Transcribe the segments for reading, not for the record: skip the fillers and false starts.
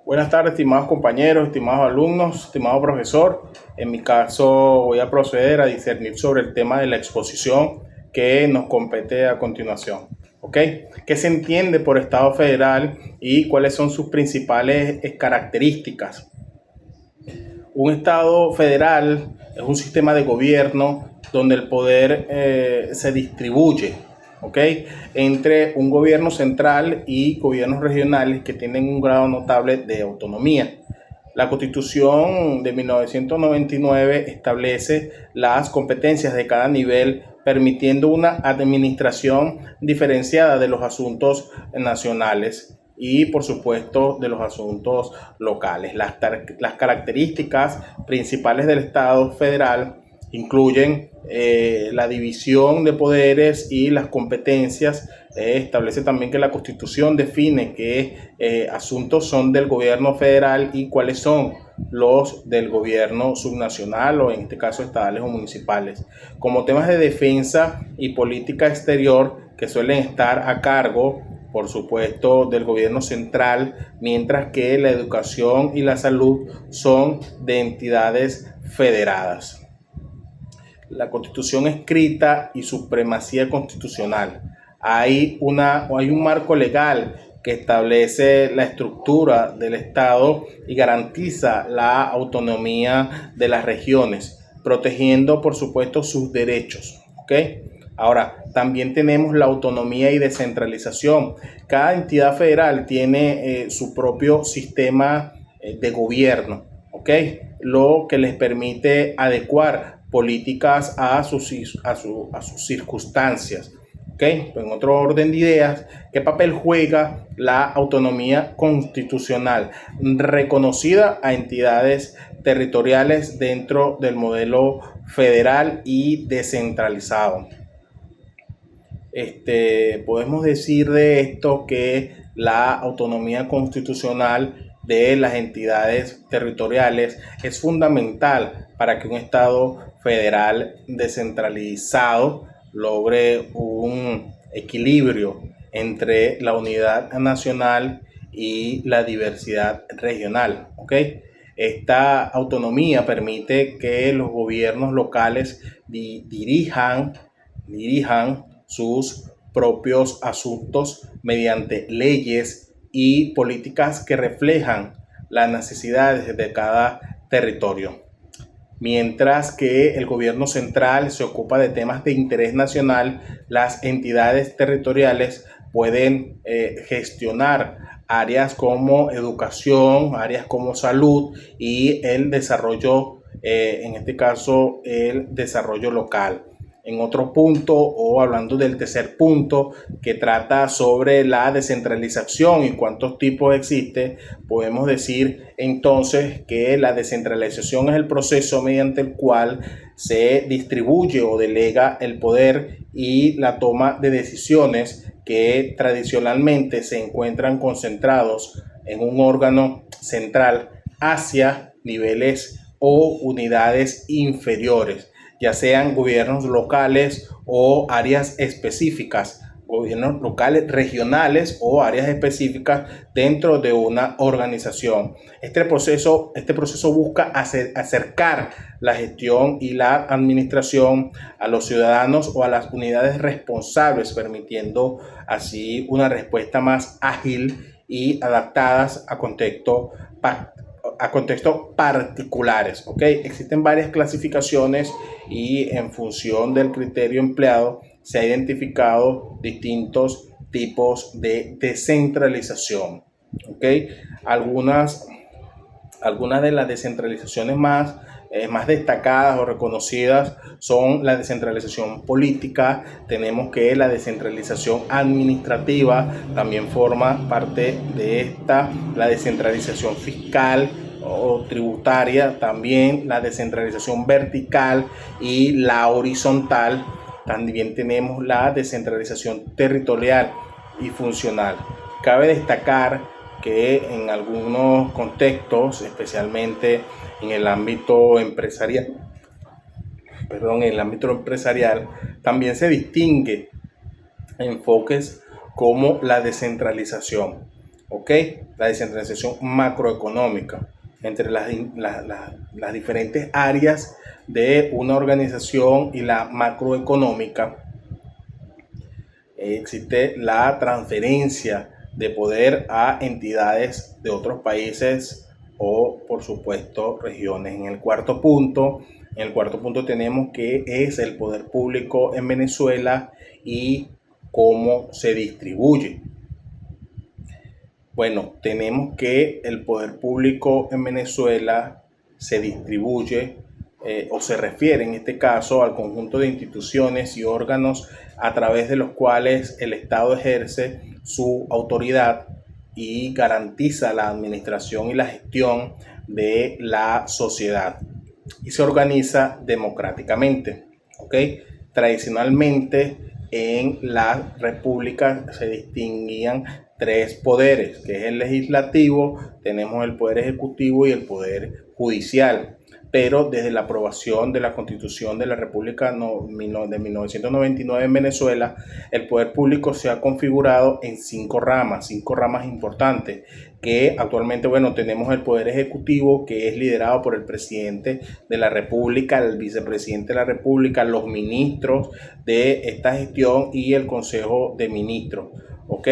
Buenas tardes, estimados compañeros, estimados alumnos, estimado profesor. En mi caso voy a proceder a discernir sobre el tema de la exposición que nos compete a continuación. ¿Ok? ¿Qué se entiende por Estado federal y cuáles son sus principales características? Un Estado federal es un sistema de gobierno donde el poder se distribuye, ¿ok?, entre un gobierno central y gobiernos regionales que tienen un grado notable de autonomía. La Constitución de 1999 establece las competencias de cada nivel, permitiendo una administración diferenciada de los asuntos nacionales y, por supuesto, de los asuntos locales. Las características principales del Estado federal incluyen la división de poderes y las competencias. Establece también que la Constitución define qué asuntos son del gobierno federal y cuáles son los del gobierno subnacional, o en este caso estatales o municipales, como temas de defensa y política exterior que suelen estar a cargo, por supuesto, del gobierno central, mientras que la educación y la salud son de entidades federadas. La Constitución escrita y supremacía constitucional. Hay un marco legal que establece la estructura del Estado y garantiza la autonomía de las regiones, protegiendo, por supuesto, sus derechos. ¿Ok? Ahora, también tenemos la autonomía y descentralización. Cada entidad federal tiene su propio sistema de gobierno, ¿ok?, lo que les permite adecuar políticas a sus circunstancias. ¿Okay? En otro orden de ideas, ¿qué papel juega la autonomía constitucional reconocida a entidades territoriales dentro del modelo federal y descentralizado? Podemos decir de esto que la autonomía constitucional de las entidades territoriales es fundamental para que un Estado federal descentralizado logre un equilibrio entre la unidad nacional y la diversidad regional. ¿Ok? Esta autonomía permite que los gobiernos locales dirijan sus propios asuntos mediante leyes y políticas que reflejan las necesidades de cada territorio. Mientras que el gobierno central se ocupa de temas de interés nacional, las entidades territoriales pueden gestionar áreas como educación, áreas como salud y el desarrollo, en este caso, el desarrollo local. En otro punto, o hablando del tercer punto, que trata sobre la descentralización y cuántos tipos existe, podemos decir entonces que la descentralización es el proceso mediante el cual se distribuye o delega el poder y la toma de decisiones que tradicionalmente se encuentran concentrados en un órgano central hacia niveles o unidades inferiores, ya sean gobiernos locales o áreas específicas, gobiernos locales, regionales o áreas específicas dentro de una organización. Este proceso busca acercar la gestión y la administración a los ciudadanos o a las unidades responsables, permitiendo así una respuesta más ágil y adaptadas a contextos particulares. ¿Ok? Existen varias clasificaciones y en función del criterio empleado se ha identificado distintos tipos de descentralización. ¿Ok? Algunas de las descentralizaciones más destacadas o reconocidas son la descentralización política. Tenemos que la descentralización administrativa también forma parte de esta, la descentralización fiscal o tributaria, también la descentralización vertical y la horizontal. También tenemos la descentralización territorial y funcional. Cabe destacar que en algunos contextos, especialmente en el ámbito empresarial, también se distingue enfoques como la descentralización. ¿ok? La descentralización macroeconómica entre las diferentes áreas de una organización y la macroeconómica. Existe la transferencia de poder a entidades de otros países o, por supuesto, regiones. En el cuarto punto tenemos qué es el poder público en Venezuela y cómo se distribuye. Bueno, tenemos que el poder público en Venezuela se distribuye o se refiere en este caso al conjunto de instituciones y órganos a través de los cuales el Estado ejerce su autoridad y garantiza la administración y la gestión de la sociedad y se organiza democráticamente. ¿Ok? Tradicionalmente en la república se distinguían tres poderes, que es el legislativo, tenemos el poder ejecutivo y el poder judicial. Pero desde la aprobación de la Constitución de la República de 1999 en Venezuela, el poder público se ha configurado en cinco ramas importantes, que actualmente, bueno, tenemos el poder ejecutivo, que es liderado por el presidente de la República, el vicepresidente de la República, los ministros de esta gestión y el Consejo de Ministros, ¿ok?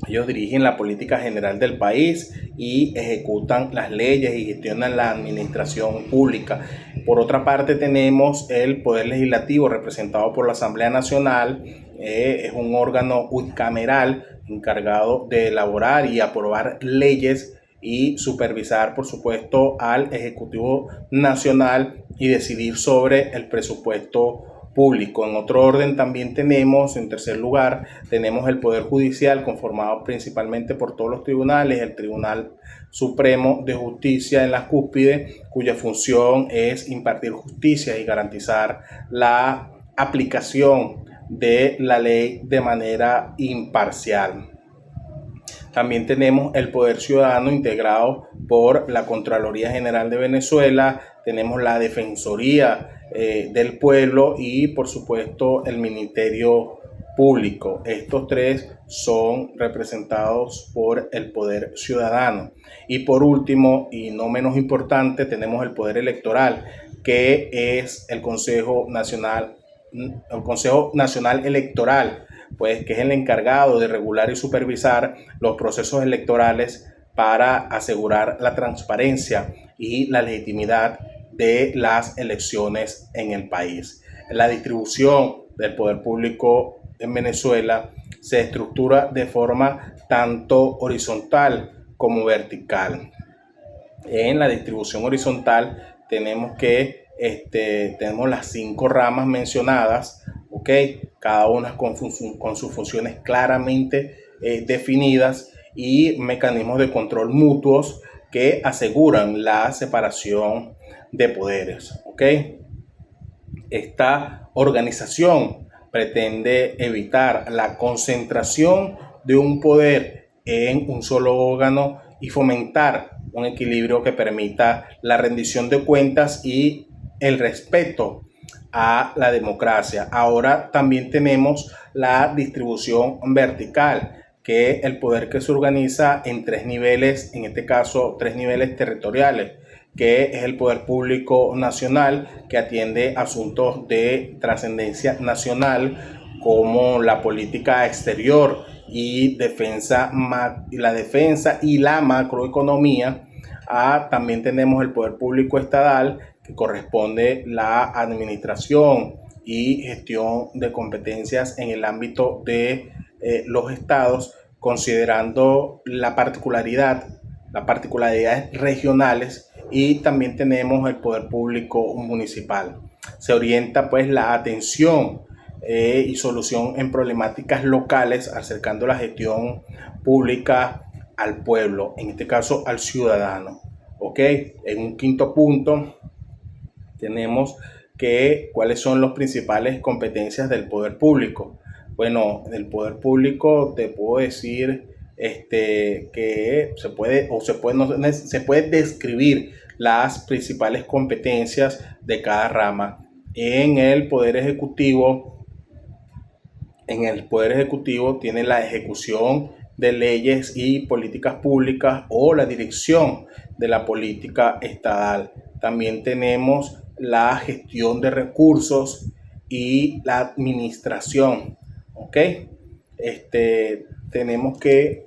Ellos dirigen la política general del país y ejecutan las leyes y gestionan la administración pública. Por otra parte, tenemos el Poder Legislativo representado por la Asamblea Nacional. Es un órgano unicameral encargado de elaborar y aprobar leyes y supervisar, por supuesto, al Ejecutivo Nacional y decidir sobre el presupuesto público. En otro orden también tenemos, en tercer lugar, tenemos el Poder Judicial conformado principalmente por todos los tribunales, el Tribunal Supremo de Justicia en la cúspide, cuya función es impartir justicia y garantizar la aplicación de la ley de manera imparcial. También tenemos el Poder Ciudadano integrado por la Contraloría General de Venezuela, tenemos la Defensoría del Pueblo y, por supuesto, el Ministerio Público. Estos tres son representados por el Poder Ciudadano. Y por último, y no menos importante, tenemos el Poder Electoral, que es el Consejo Nacional Electoral, pues, que es el encargado de regular y supervisar los procesos electorales para asegurar la transparencia y la legitimidad de las elecciones en el país. La distribución del poder público en Venezuela se estructura de forma tanto horizontal como vertical. En la distribución horizontal tenemos las cinco ramas mencionadas, ¿ok? Cada una con sus funciones claramente definidas y mecanismos de control mutuos que aseguran la separación de poderes, ¿ok? Esta organización pretende evitar la concentración de un poder en un solo órgano y fomentar un equilibrio que permita la rendición de cuentas y el respeto a la democracia. Ahora también tenemos la distribución vertical, que es el poder que se organiza en tres niveles, en este caso tres niveles territoriales, que es el poder público nacional, que atiende asuntos de trascendencia nacional como la política exterior y la defensa y la macroeconomía. También tenemos el poder público estatal, que corresponde la administración y gestión de competencias en el ámbito de los estados, considerando las particularidades regionales, y también tenemos el poder público municipal. Se orienta pues la atención y solución en problemáticas locales, acercando la gestión pública al pueblo, en este caso al ciudadano. ¿Ok? En un quinto punto tenemos que cuáles son las principales competencias del poder público. Bueno, del poder público te puedo decir que se puede describir las principales competencias de cada rama. En el Poder Ejecutivo tiene la ejecución de leyes y políticas públicas o la dirección de la política estatal. También tenemos la gestión de recursos y la administración. ¿Ok? Tenemos que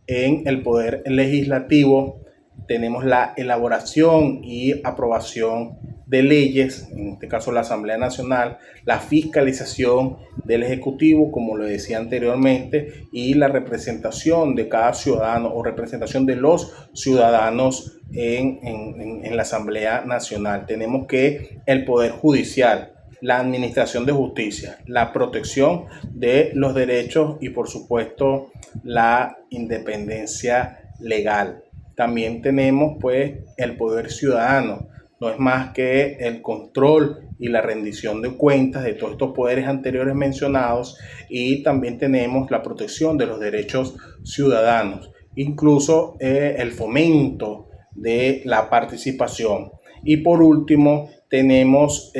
en el poder legislativo tenemos la elaboración y aprobación de leyes, en este caso la Asamblea Nacional, la fiscalización del Ejecutivo, como lo decía anteriormente, y la representación de cada ciudadano o representación de los ciudadanos en la Asamblea Nacional. Tenemos que el Poder Judicial, la administración de justicia, la protección de los derechos y por supuesto la independencia legal. También tenemos pues el poder ciudadano, no es más que el control y la rendición de cuentas de todos estos poderes anteriores mencionados, y también tenemos la protección de los derechos ciudadanos, incluso el fomento de la participación. Y por último tenemos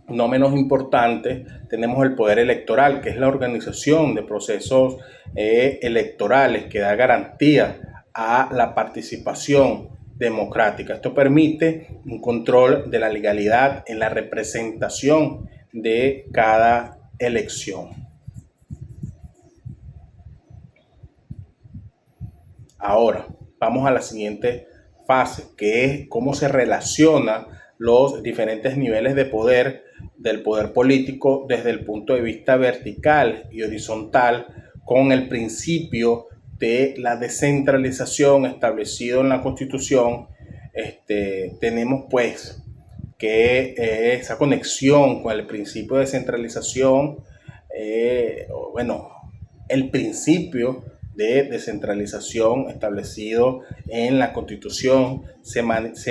no menos importante, tenemos el poder electoral, que es la organización de procesos electorales que da garantía a la participación democrática. Esto permite un control de la legalidad en la representación de cada elección. Ahora, vamos a la siguiente fase, que es cómo se relacionan los diferentes niveles de poder del poder político desde el punto de vista vertical y horizontal con el principio de la descentralización establecido en la Constitución. Tenemos pues que esa conexión con el principio de descentralización, el principio de descentralización establecido en la Constitución se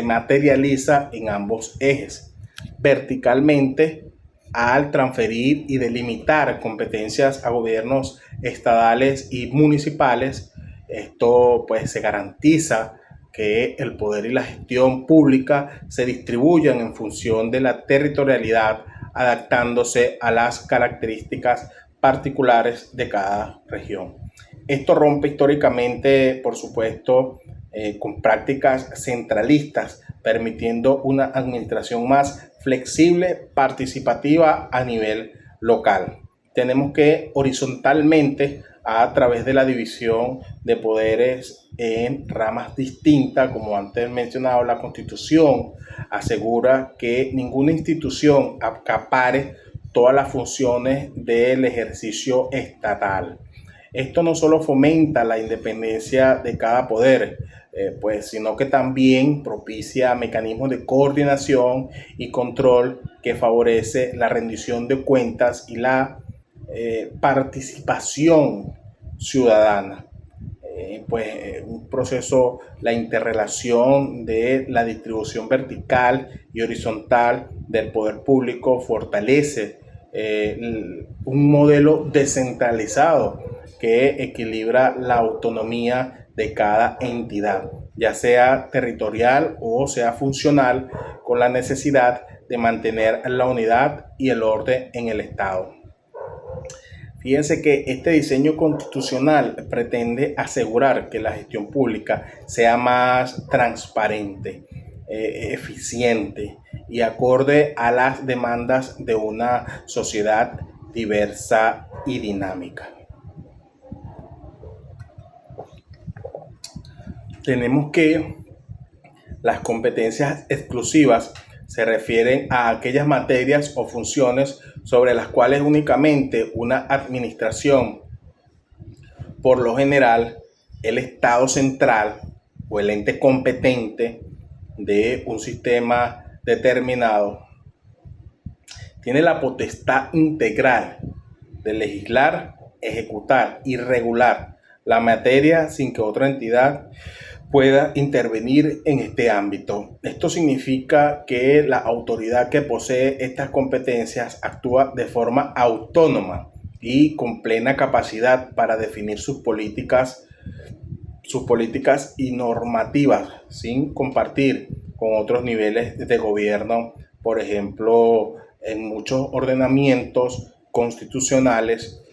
materializa en ambos ejes. Verticalmente, al transferir y delimitar competencias a gobiernos estatales y municipales, esto pues se garantiza que el poder y la gestión pública se distribuyan en función de la territorialidad, adaptándose a las características particulares de cada región. Esto rompe históricamente, por supuesto, con prácticas centralistas, permitiendo una administración más flexible, participativa a nivel local. Tenemos que horizontalmente, a través de la división de poderes en ramas distintas, como antes mencionado, la Constitución asegura que ninguna institución acapare todas las funciones del ejercicio estatal. Esto no solo fomenta la independencia de cada poder, sino que también propicia mecanismos de coordinación y control que favorece la rendición de cuentas y la participación ciudadana. Un proceso, la interrelación de la distribución vertical y horizontal del poder público fortalece un modelo descentralizado que equilibra la autonomía de cada entidad, ya sea territorial o sea funcional, con la necesidad de mantener la unidad y el orden en el Estado. Fíjense que este diseño constitucional pretende asegurar que la gestión pública sea más transparente, eficiente y acorde a las demandas de una sociedad diversa y dinámica. Tenemos que las competencias exclusivas se refieren a aquellas materias o funciones sobre las cuales únicamente una administración, por lo general el Estado central o el ente competente de un sistema determinado, tiene la potestad integral de legislar, ejecutar y regular la materia sin que otra entidad pueda intervenir en este ámbito. Esto significa que la autoridad que posee estas competencias actúa de forma autónoma y con plena capacidad para definir sus políticas y normativas sin compartir con otros niveles de gobierno. Por ejemplo, en muchos ordenamientos constitucionales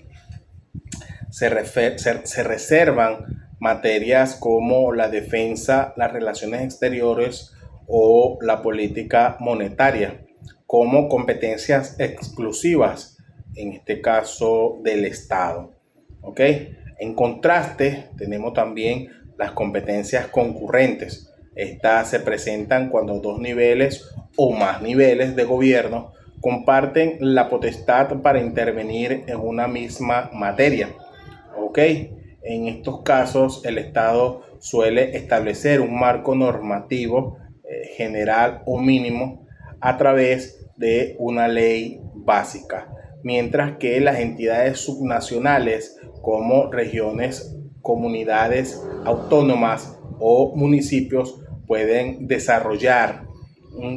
se reservan materias como la defensa, las relaciones exteriores o la política monetaria como competencias exclusivas, en este caso del Estado. ¿Ok? En contraste, tenemos también las competencias concurrentes. Estas se presentan cuando dos niveles o más niveles de gobierno comparten la potestad para intervenir en una misma materia. ¿Ok? En estos casos, el Estado suele establecer un marco normativo general o mínimo a través de una ley básica, mientras que las entidades subnacionales como regiones, comunidades autónomas o municipios pueden desarrollar,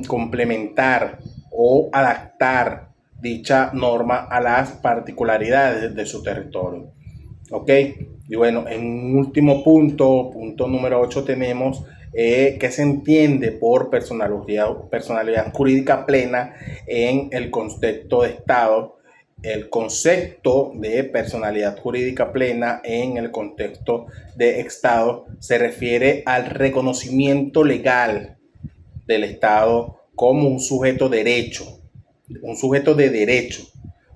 complementar o adaptar dicha norma a las particularidades de su territorio. ¿Ok? Y bueno, en un último punto número 8, tenemos qué se entiende por personalidad jurídica plena en el contexto de Estado. El concepto de personalidad jurídica plena en el contexto de Estado se refiere al reconocimiento legal del Estado como un sujeto de derecho,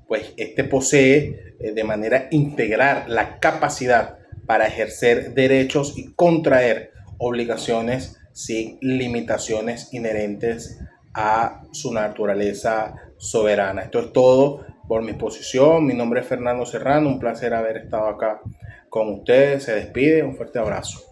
pues este posee de manera integral la capacidad para ejercer derechos y contraer obligaciones sin limitaciones inherentes a su naturaleza soberana. Esto es todo por mi exposición. Mi nombre es Fernando Serrano, un placer haber estado acá con ustedes. Se despide, un fuerte abrazo.